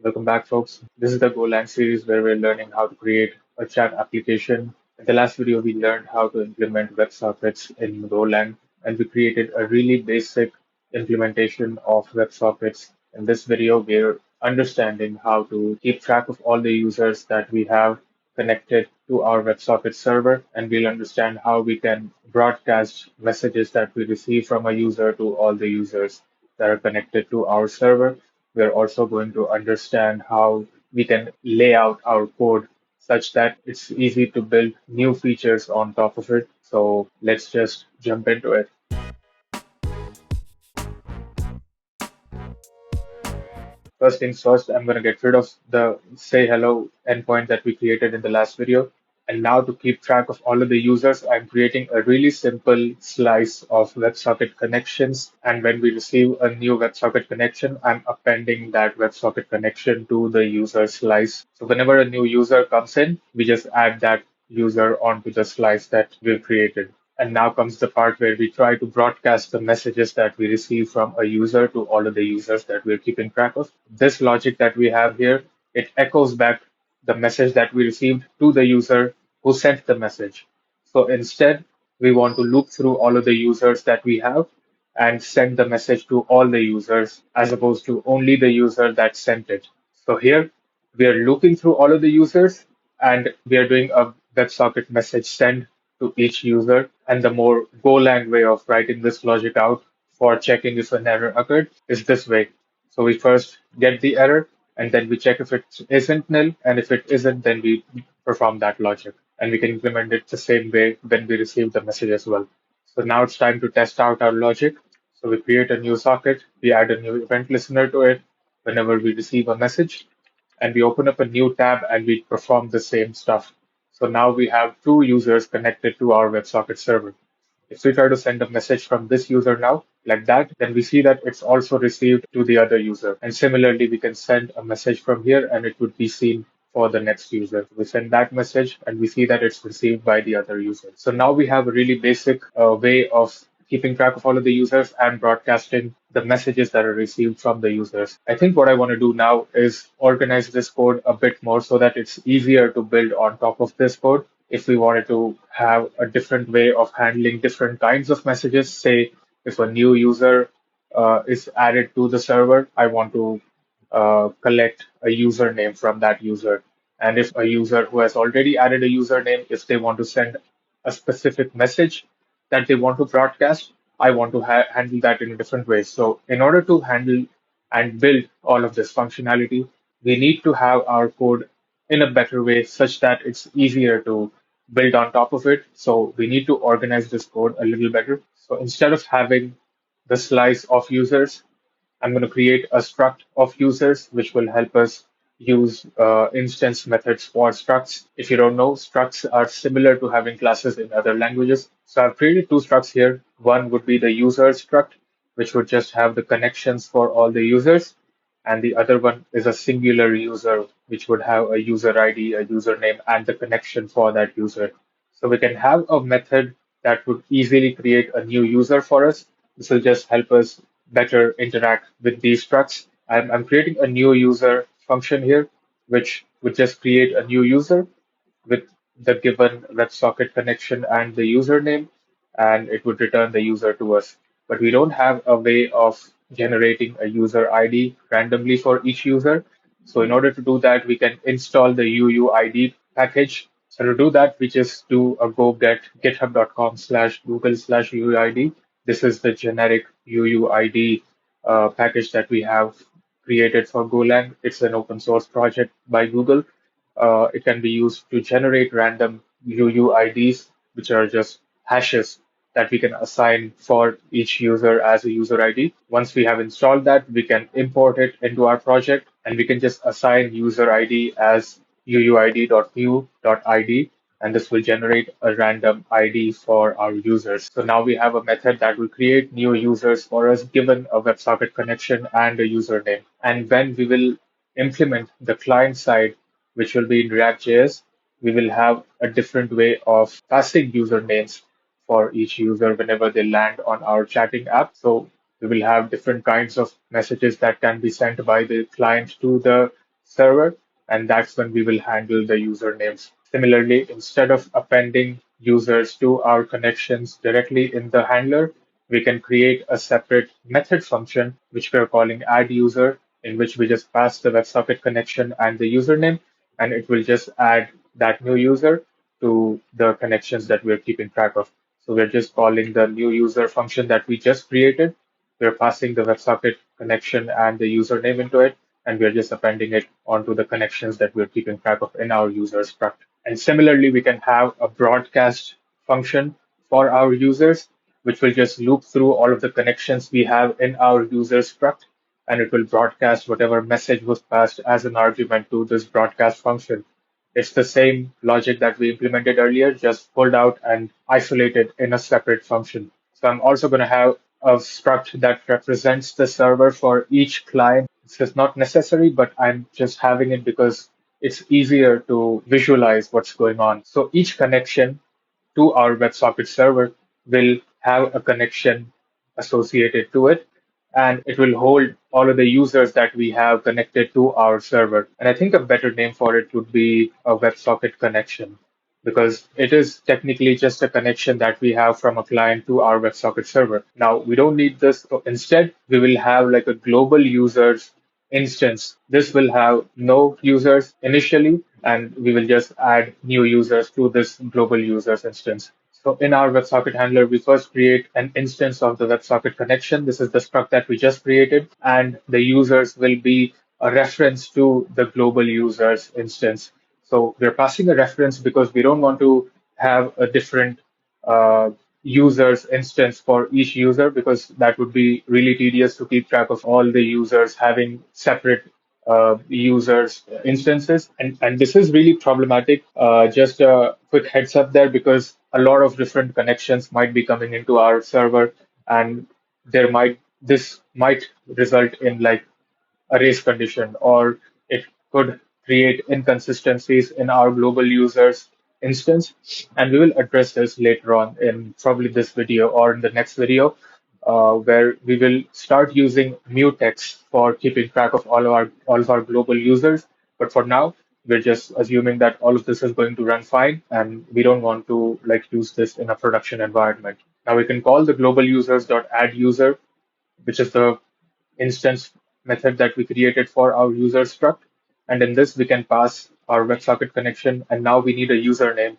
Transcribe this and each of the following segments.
Welcome back, folks. This is the Golang series where we're learning how to create a chat application. In the last video, we learned how to implement WebSockets in Golang, and we created a really basic implementation of WebSockets. In this video, we're understanding how to keep track of all the users that we have connected to our WebSockets server, and we'll understand how we can broadcast messages that we receive from a user to all the users that are connected to our server. We're also going to understand how we can lay out our code such that it's easy to build new features on top of it. So let's just jump into it. First things first, I'm going to get rid of the say hello endpoint that we created in the last video. And now to keep track of all of the users, I'm creating a really simple slice of WebSocket connections. And when we receive a new WebSocket connection, I'm appending that WebSocket connection to the user slice. So whenever a new user comes in, we just add that user onto the slice that we've created. And now comes the part where we try to broadcast the messages that we receive from a user to all of the users that we're keeping track of. This logic that we have here, it echoes back the message that we received to the user who sent the message. So instead, we want to loop through all of the users that we have and send the message to all the users as opposed to only the user that sent it. So here, we are looping through all of the users and we are doing a WebSocket message send to each user. And the more Golang way of writing this logic out for checking if an error occurred is this way. So we first get the error and then we check if it isn't nil. And if it isn't, then we perform that logic. And we can implement it the same way when we receive the message as well. So now it's time to test out our logic. So we create a new socket, we add a new event listener to it whenever we receive a message, and we open up a new tab and we perform the same stuff. So now we have two users connected to our WebSocket server. If we try to send a message from this user now, like that, then we see that it's also received to the other user. And similarly, we can send a message from here and it would be seen for the next user. We send that message and we see that it's received by the other user. So now we have a really basic way of keeping track of all of the users and broadcasting the messages that are received from the users. I think what I want to do now is organize this code a bit more so that it's easier to build on top of this code if we wanted to have a different way of handling different kinds of messages. Say, if a new user is added to the server, I want to collect a username from that user. And if a user who has already added a username, if they want to send a specific message that they want to broadcast, I want to handle that in a different way. So, in order to handle and build all of this functionality, we need to have our code in a better way such that it's easier to build on top of it. So, we need to organize this code a little better. So, instead of having the slice of users, I'm going to create a struct of users, which will help us use instance methods for structs. If you don't know, structs are similar to having classes in other languages. So I've created two structs here. One would be the user struct, which would just have the connections for all the users. And the other one is a singular user, which would have a user ID, a username, and the connection for that user. So we can have a method that would easily create a new user for us. This will just help us better interact with these structs. I'm creating a new user function here, which would just create a new user with the given WebSocket connection and the username, and it would return the user to us. But we don't have a way of generating a user ID randomly for each user. So in order to do that, we can install the UUID package. So to do that, we just do a go get github.com/google/UUID. This is the generic UUID package that we have created for Golang. It's an open source project by Google. It can be used to generate random UUIDs, which are just hashes that we can assign for each user as a user ID. Once we have installed that, we can import it into our project and we can just assign user ID as uuid.view.id, and this will generate a random ID for our users. So now we have a method that will create new users for us given a WebSocket connection and a username. And when we will implement the client side, which will be in React.js, we will have a different way of passing usernames for each user whenever they land on our chatting app. So we will have different kinds of messages that can be sent by the client to the server, and that's when we will handle the usernames. Similarly, instead of appending users to our connections directly in the handler, we can create a separate method function, which we're calling add user, in which we just pass the WebSocket connection and the username, and it will just add that new user to the connections that we're keeping track of. So we're just calling the new user function that we just created. We're passing the WebSocket connection and the username into it, and we're just appending it onto the connections that we're keeping track of in our users struct. And similarly, we can have a broadcast function for our users, which will just loop through all of the connections we have in our users struct, and it will broadcast whatever message was passed as an argument to this broadcast function. It's the same logic that we implemented earlier, just pulled out and isolated in a separate function. So I'm also going to have a struct that represents the server for each client. This is not necessary, but I'm just having it because it's easier to visualize what's going on. So each connection to our WebSocket server will have a connection associated to it, and it will hold all of the users that we have connected to our server. And I think a better name for it would be a WebSocket connection, because it is technically just a connection that we have from a client to our WebSocket server. Now, we don't need this. So instead, we will have like a global users instance. This will have no users initially, and we will just add new users to this global users instance. So in our WebSocket handler, we first create an instance of the WebSocket connection. This is the struct that we just created, and the users will be a reference to the global users instance. So we're passing a reference because we don't want to have a different uh, users instance for each user, because that would be really tedious to keep track of all the users having separate users instances. And this is really problematic. Just a quick heads up there, because a lot of different connections might be coming into our server, and this might result in like a race condition, or it could create inconsistencies in our global users instance. And we will address this later on in probably this video or in the next video, where we will start using mutex for keeping track of all of our global users. But for now, we're just assuming that all of this is going to run fine, and we don't want to like use this in a production environment. Now we can call the global users.add user, which is the instance method that we created for our user struct. And in this, we can pass our WebSocket connection. And now we need a username.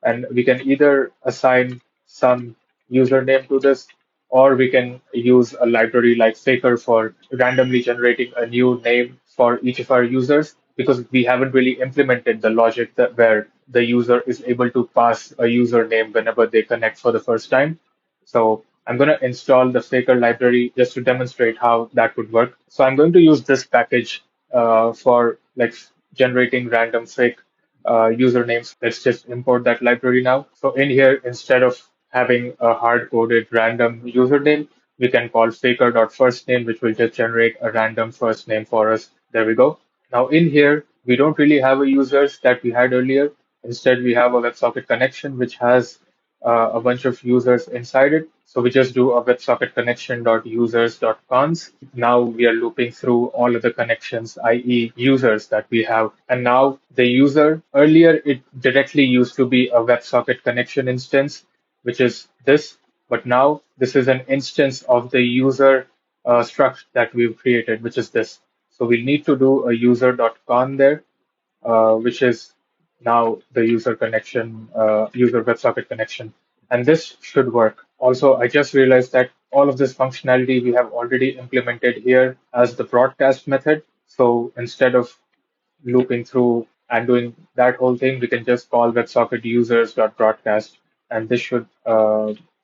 And we can either assign some username to this, or we can use a library like Faker for randomly generating a new name for each of our users, because we haven't really implemented the logic that where the user is able to pass a username whenever they connect for the first time. So I'm going to install the Faker library just to demonstrate how that would work. So I'm going to use this package for like generating random fake usernames. Let's just import that library now. So in here, instead of having a hard-coded random username, we can call faker.firstname, which will just generate a random first name for us. There we go. Now in here, we don't really have a users that we had earlier. Instead, we have a WebSocket connection, which has a bunch of users inside it. So we just do a WebSocket connection.users.cons. Now we are looping through all of the connections, i.e. users that we have. And now the user, earlier it directly used to be a WebSocket connection instance, which is this. But now this is an instance of the user struct that we've created, which is this. So we need to do a user.con there, which is now the user connection, user WebSocket connection. And this should work. Also, I just realized that all of this functionality we have already implemented here as the broadcast method. So instead of looping through and doing that whole thing, we can just call WebSocket users.broadcast, and this should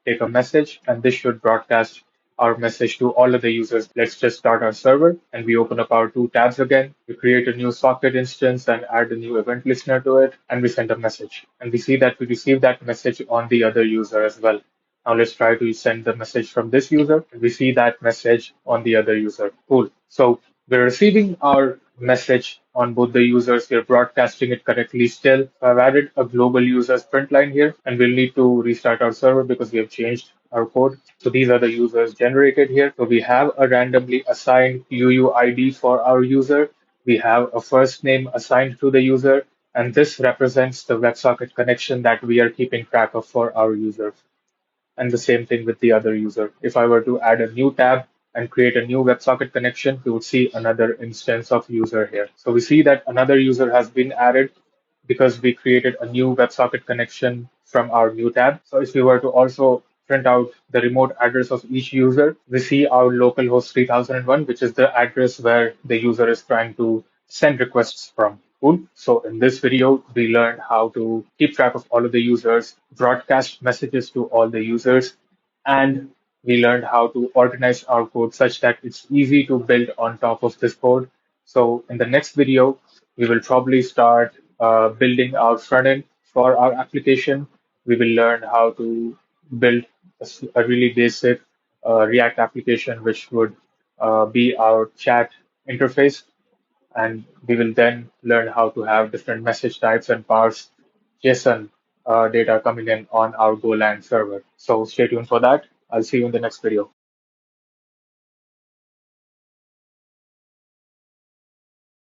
take a message, and this should broadcast our message to all of the users. Let's just start our server, and we open up our two tabs again. We create a new socket instance and add a new event listener to it, and we send a message. And we see that we receive that message on the other user as well. Now let's try to send the message from this user. We see that message on the other user. Cool. So we're receiving our message on both the users. We're broadcasting it correctly still. So I've added a global users print line here, and we'll need to restart our server because we have changed our code. So these are the users generated here. So we have a randomly assigned UUID for our user. We have a first name assigned to the user, and this represents the WebSocket connection that we are keeping track of for our user. And the same thing with the other user. If I were to add a new tab and create a new WebSocket connection, we would see another instance of user here. So we see that another user has been added because we created a new WebSocket connection from our new tab. So if we were to also print out the remote address of each user, we see our localhost 3001, which is the address where the user is trying to send requests from. Cool. So in this video, we learned how to keep track of all of the users, broadcast messages to all the users, and we learned how to organize our code such that it's easy to build on top of this code. So in the next video, we will probably start building our front end for our application. We will learn how to build a really basic React application, which would be our chat interface. And we will then learn how to have different message types and parse JSON data coming in on our Golang server. So stay tuned for that. I'll see you in the next video.